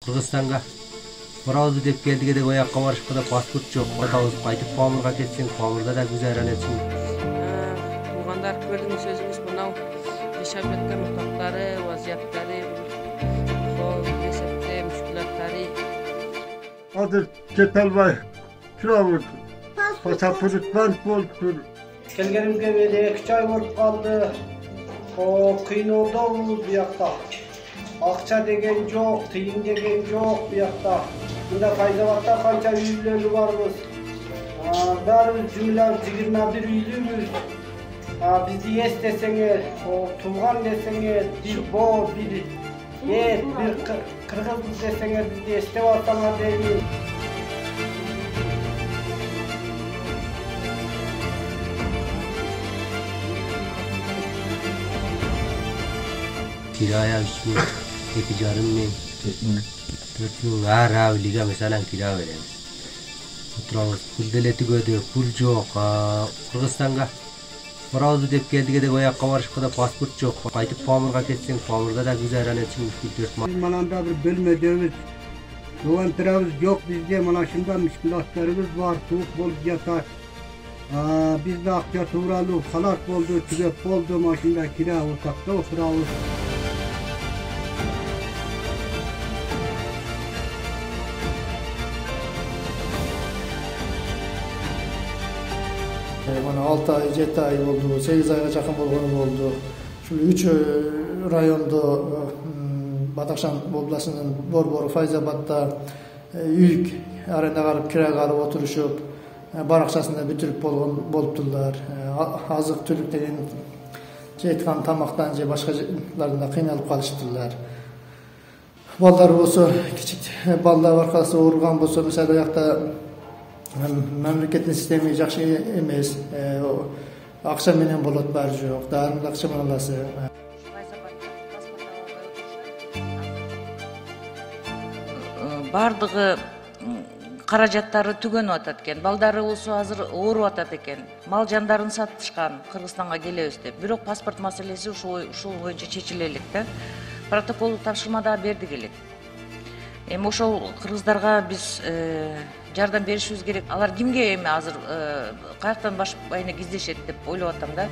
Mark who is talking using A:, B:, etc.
A: Кыргызстанга барабыз деп келдик деп аякка барышка да паспорт жок. Атабыз кайтып Памырга кетсең, Памырда да гүзаран этсиң.
B: Туугандар, көрдүңүз өзүңүз мынау жашап жаткан утактары, вазияттары, эсепте мушкулаттары.
C: Азыр кете албай турабыз. Паспорт банк болуп.
D: Келгенimizge бери 2 ай болуп калды. Кыйноодобуз буякта. Акча деген жок, тыйын деген жок буякта. Мында Файзабадда канча үйлөр барбыз. Баарыбыз жумлап 21 үйлүүбүз. Бизди эстесеңер, тууган десеңер, бир боо, бир эт, бир кыргыз десеңер, бизди эстеп атсаңар дейм.
A: Kiraya 2,5 ming, 4 ming ар авилиге мисалан кира беребиз. Турабыз, пул делетип өдө, пул жок. Кыргызстанга барабыз деп келдик деп аякка барышка да паспорт жок. Кайтып Памырга кетсең, Памырда да гүзаран этсиң.
C: Biz mananda bir bölmedemiz, doğantırabız yok bizde, mana şunda müşkülatlarımız var, soğuk bolup yatar. Biz de akça tuğralı, halat oldu, tügep oldu, maşında kira ortakta oturabız.
E: Bana 6 ay, 7 ay oldu, 8 ayga жақын болгону болду. Ушул 3 райондо Бадахшан областынын Борбору Файзабадда үй арендага алып, кирага алып отурушуп, бар акчасын да бүтүрүп болуптурлар. Азык түлүк деген жейткан тамактан же башкалардан да кыйналып калыштырлар. Балдар болсо, кичик балдар аркасы ооруган болсо, мисалы аякта мамлекеттин системи жакшы эмес. Акча менен болот, баары жок. Дарымды акча менен аласы.
B: Бардыгы каражаттары түгөнүп атат экен. Балдары болсо азыр ооруп атат экен. Мал жандарын сатышкан Кыргызстанга келебиз деп. Бирок паспорт маселеси ушул боюнча чечиле элек да. Протоколдук тапшырма да бердик элек. Эми ошол кыргыздарга биз жардам беришибиз керек. Алар кимге эми азыр каяктан башып айна издешет деп ойлоп атам да.